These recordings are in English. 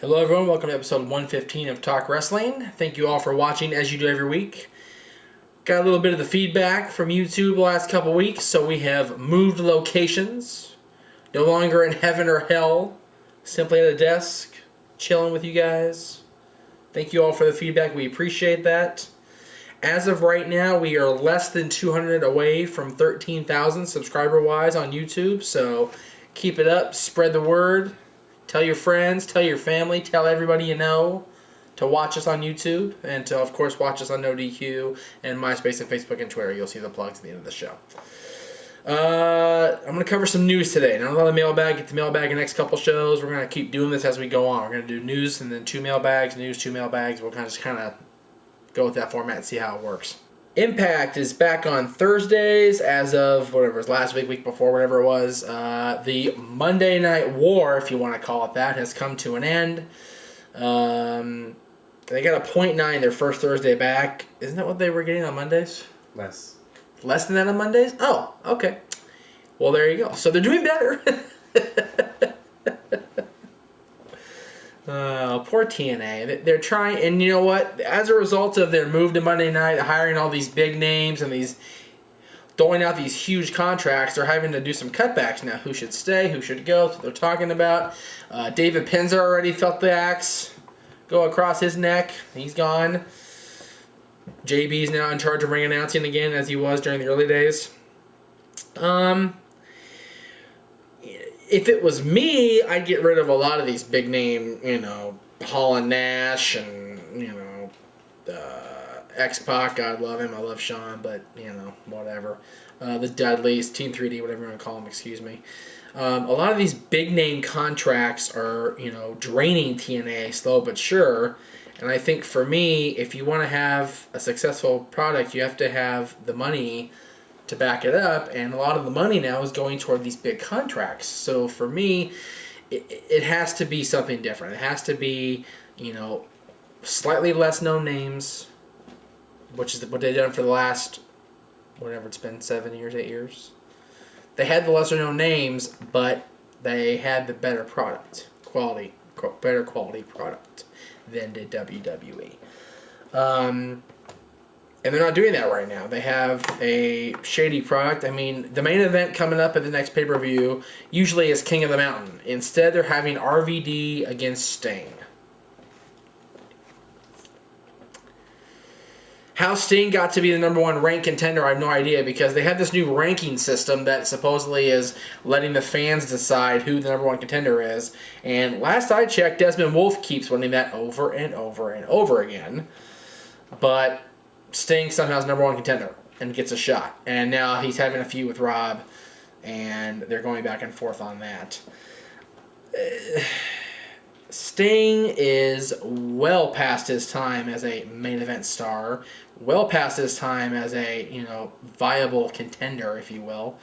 Hello everyone, welcome to episode 115 of Talk Wrestling. Thank you all for watching as you do every week. Got a little bit of the feedback from YouTube the last couple weeks, so we have moved locations. No longer in heaven or hell, simply at a desk, chilling with you guys. Thank you all for the feedback, we appreciate that. As of right now, we are less than 200 away from 13,000 subscriber-wise on YouTube, so keep it up, spread the word. Tell your friends, tell your family, tell everybody you know to watch us on YouTube and to, of course, watch us on NoDQ and MySpace and Facebook and Twitter. You'll see the plugs at the end of the show. I'm going to cover some news today. Not a lot of mailbag. Get the mailbag in the next couple shows. We're going to keep doing this as we go on. We're going to do news and then two mailbags, news, two mailbags. We'll kind of go with that format and see how it works. Impact is back on Thursdays as of whatever it was last week before, whatever it was. The Monday Night War, if you want to call it that, has come to an end. They got a .9 their first Thursday back. Isn't that what they were getting on Mondays? Less. Less than that on Mondays? Oh, okay. Well, there you go. So they're doing better. Poor TNA. They're trying, and you know what? As a result of their move to Monday night, hiring all these big names and these throwing out these huge contracts, they're having to do some cutbacks now. Who should stay? Who should go? That's what they're talking about. David Penzer already felt the axe go across his neck. He's gone. JB's now in charge of ring announcing again, as he was during the early days. If it was me, I'd get rid of a lot of these big name, Hall and Nash and, X-Pac. God love him. I love Sean, but, whatever. The Dudleys, Team 3D, whatever you want to call them, excuse me. A lot of these big name contracts are, draining TNA slow but sure. And I think for me, if you want to have a successful product, you have to have the money to back it up, and a lot of the money now is going toward these big contracts. So for me, it has to be something different. It has to be, slightly less known names, which is what they've done for the last, whatever it's been, 7 years, 8 years. They had the lesser known names, but they had the better product, better quality product than did WWE. And they're not doing that right now. They have a shady product. I mean, the main event coming up at the next pay-per-view usually is King of the Mountain. Instead, they're having RVD against Sting. How Sting got to be the number one ranked contender, I have no idea, because they have this new ranking system that supposedly is letting the fans decide who the number one contender is. And last I checked, Desmond Wolfe keeps winning that over and over and over again. But Sting somehow is number one contender and gets a shot. And now he's having a feud with Rob, and they're going back and forth on that. Sting is well past his time as a main event star, well past his time as a, viable contender, if you will.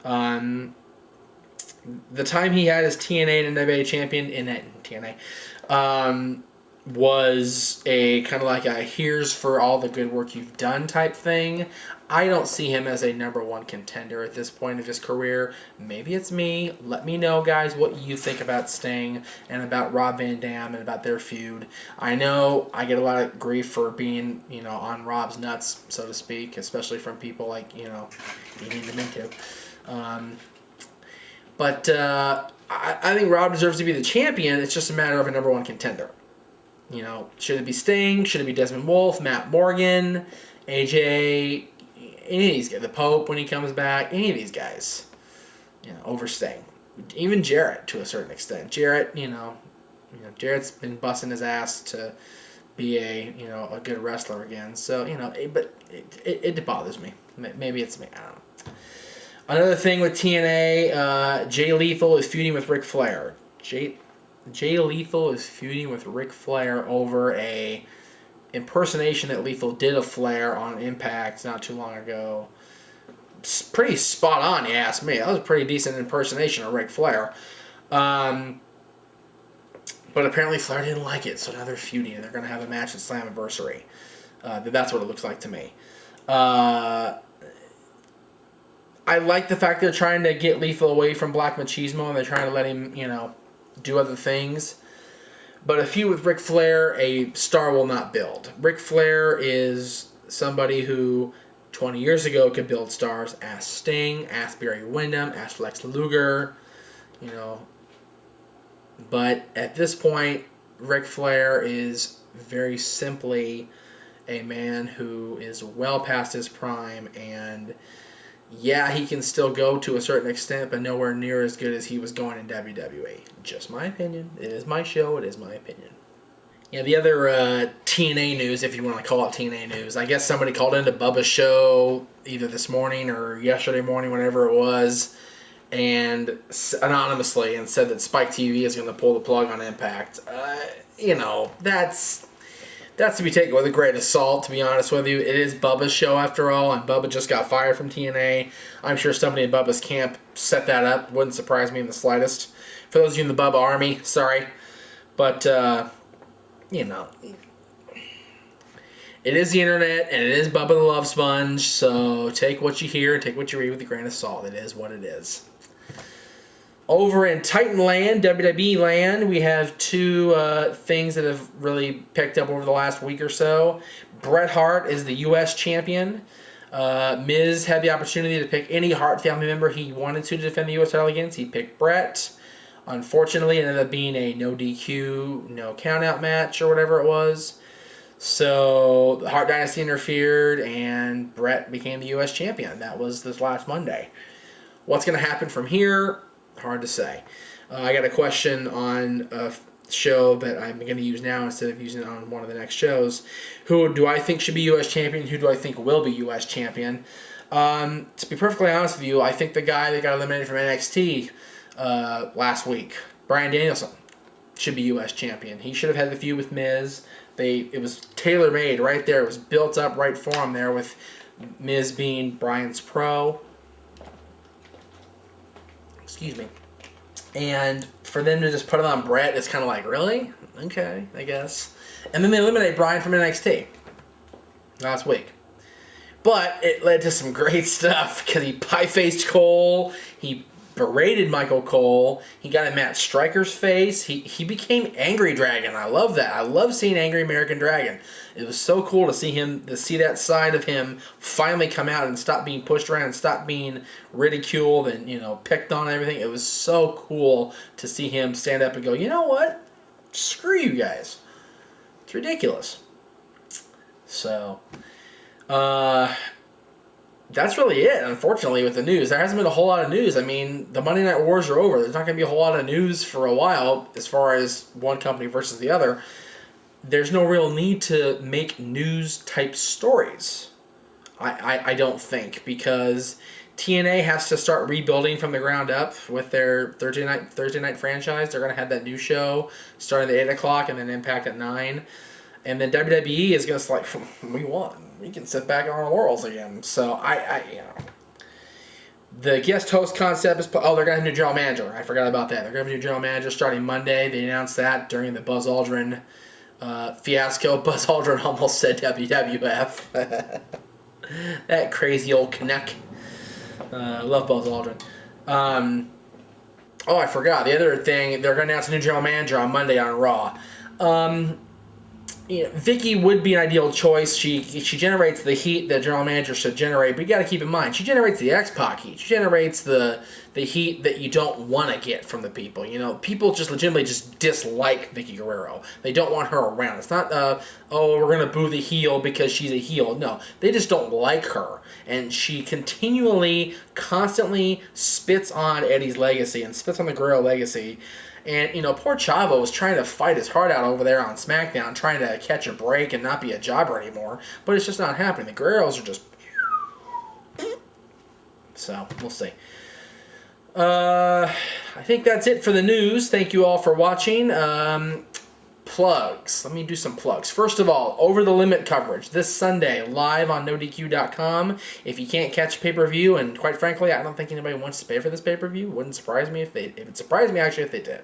The time he had as TNA and NWA champion in that TNA, was a kind of like a here's for all the good work you've done type thing. I don't see him as a number one contender at this point of his career. Maybe it's me. Let me know, guys, what you think about Sting and about Rob Van Dam and about their feud. I know I get a lot of grief for being, on Rob's nuts, so to speak, especially from people like, eating them into. But I think Rob deserves to be the champion. It's just a matter of a number one contender. Should it be Sting? Should it be Desmond Wolfe, Matt Morgan, AJ, any of these guys, the Pope when he comes back, any of these guys, over Sting. Even Jarrett to a certain extent. Jarrett, Jarrett's been busting his ass to be a good wrestler again. So, but it bothers me. Maybe it's me. I don't know. Another thing with TNA, Jay Lethal is feuding with Ric Flair. Jay Lethal is feuding with Ric Flair over a impersonation that Lethal did of Flair on Impact not too long ago. It's pretty spot on, you ask me. That was a pretty decent impersonation of Ric Flair. But apparently Flair didn't like it, so now they're feuding. They're going to have a match at Slammiversary. That's what it looks like to me. I like the fact they're trying to get Lethal away from Black Machismo and they're trying to let him, do other things. But a feud with Ric Flair, a star will not build. Ric Flair is somebody who 20 years ago could build stars. Ask Sting, ask Barry Windham, ask Lex Luger, you know. But at this point, Ric Flair is very simply a man who is well past his prime, and yeah, he can still go to a certain extent, but nowhere near as good as he was going in WWE. Just my opinion. It is my show. It is my opinion. Yeah, the other TNA news, if you want to call it TNA news, I guess somebody called into Bubba's show either this morning or yesterday morning, whenever it was, and anonymously, and said that Spike TV is going to pull the plug on Impact. You know, that's to be taken with a grain of salt, to be honest with you. It is Bubba's show after all, and Bubba just got fired from TNA. I'm sure somebody in Bubba's camp set that up. Wouldn't surprise me in the slightest. For those of you in the Bubba army, sorry. But, you know, it is the internet, and it is Bubba the Love Sponge, so take what you hear and take what you read with a grain of salt. It is what it is. Over in Titan Land, WWE Land, we have two things that have really picked up over the last week or so. Bret Hart is the U.S. champion. Miz had the opportunity to pick any Hart family member he wanted to defend the U.S. title against. He picked Bret. Unfortunately, it ended up being a no DQ, no countout match or whatever it was. So the Hart Dynasty interfered, and Bret became the U.S. champion. That was this last Monday. What's going to happen from here? Hard to say. I got a question on a show that I'm going to use now instead of using it on one of the next shows. Who do I think should be U.S. champion? Who do I think will be U.S. champion? To be perfectly honest with you, I think the guy that got eliminated from NXT last week, Bryan Danielson, should be U.S. champion. He should have had the feud with Miz. It was tailor-made right there. It was built up right for him there, with Miz being Bryan's pro. Excuse me. And for them to just put it on Bret, it's kind of like, really? Okay, I guess. And then they eliminate Bryan from NXT last week. But it led to some great stuff, because he pie-faced Cole. He berated Michael Cole. He got in Matt Striker's face. He became Angry Dragon. I love that. I love seeing Angry American Dragon. It was so cool to see that side of him finally come out and stop being pushed around and stop being ridiculed and, you know, picked on and everything. It was so cool to see him stand up and go, you know what? Screw you guys. It's ridiculous. So, that's really it, unfortunately, with the news. There hasn't been a whole lot of news. I mean, the Monday Night Wars are over. There's not going to be a whole lot of news for a while as far as one company versus the other. There's no real need to make news-type stories, I don't think, because TNA has to start rebuilding from the ground up with their Thursday night franchise. They're going to have that new show starting at 8 o'clock and then Impact at 9. And then WWE is going to like, we won. We can sit back on our laurels again. So, you know. The guest host concept is, they're going to have a new general manager. I forgot about that. They're going to have a new general manager starting Monday. They announced that during the Buzz Aldrin fiasco. Buzz Aldrin almost said WWF. That crazy old Canuck. Love Buzz Aldrin. I forgot. The other thing, they're going to announce a new general manager on Monday on Raw. You know, Vicky would be an ideal choice. She generates the heat that general manager should generate, but you got to keep in mind, she generates the X-Pac heat. She generates the heat that you don't want to get from the people. You know, people just legitimately just dislike Vicky Guerrero. They don't want her around. It's not, we're going to boo the heel because she's a heel. No, they just don't like her. And she constantly spits on Eddie's legacy and spits on the Guerrero legacy. And, you know, poor Chavo was trying to fight his heart out over there on SmackDown, trying to catch a break and not be a jobber anymore. But it's just not happening. The Guerreros are just... So, we'll see. I think that's it for the news. Thank you all for watching. Plugs. Let me do some plugs. First of all, Over the Limit coverage this Sunday, live on NoDQ.com. If you can't catch pay-per-view, and quite frankly, I don't think anybody wants to pay for this pay-per-view. Wouldn't surprise me if it surprised me actually if they did.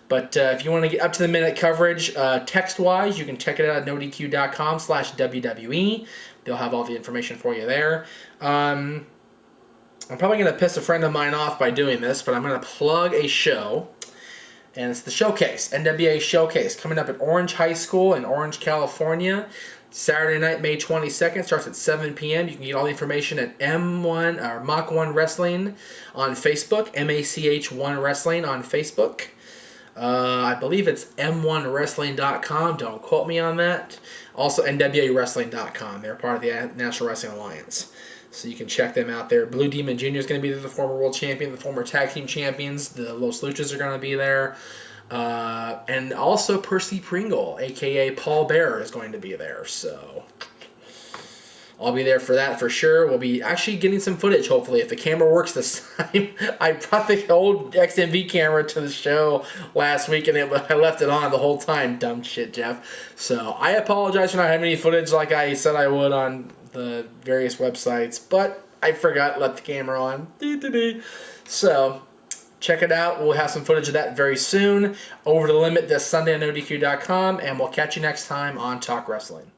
But if you want to get up to the minute coverage, text-wise, you can check it out at NoDQ.com/WWE. They'll have all the information for you there. I'm probably going to piss a friend of mine off by doing this, but I'm going to plug a show. And it's the Showcase, NWA Showcase, coming up at Orange High School in Orange, California. Saturday night, May 22nd, starts at 7 p.m. You can get all the information at M1 or Mach 1 Wrestling on Facebook, MACH1 Wrestling on Facebook. I believe it's m1wrestling.com. Don't quote me on that. Also, nwawrestling.com. They're part of the National Wrestling Alliance. So you can check them out there. Blue Demon Jr. is going to be there, the former world champion, the former tag team champions. The Los Luchas are going to be there. And also Percy Pringle, a.k.a. Paul Bearer, is going to be there. So I'll be there for that for sure. We'll be actually getting some footage, hopefully, if the camera works this time. I brought the old XMV camera to the show last week, and I left it on the whole time. Dumb shit, Jeff. So I apologize for not having any footage like I said I would on the various websites, but I forgot to let the camera on. So check it out. We'll have some footage of that very soon. Over the Limit this Sunday on ODQ.com, and we'll catch you next time on Talk Wrestling.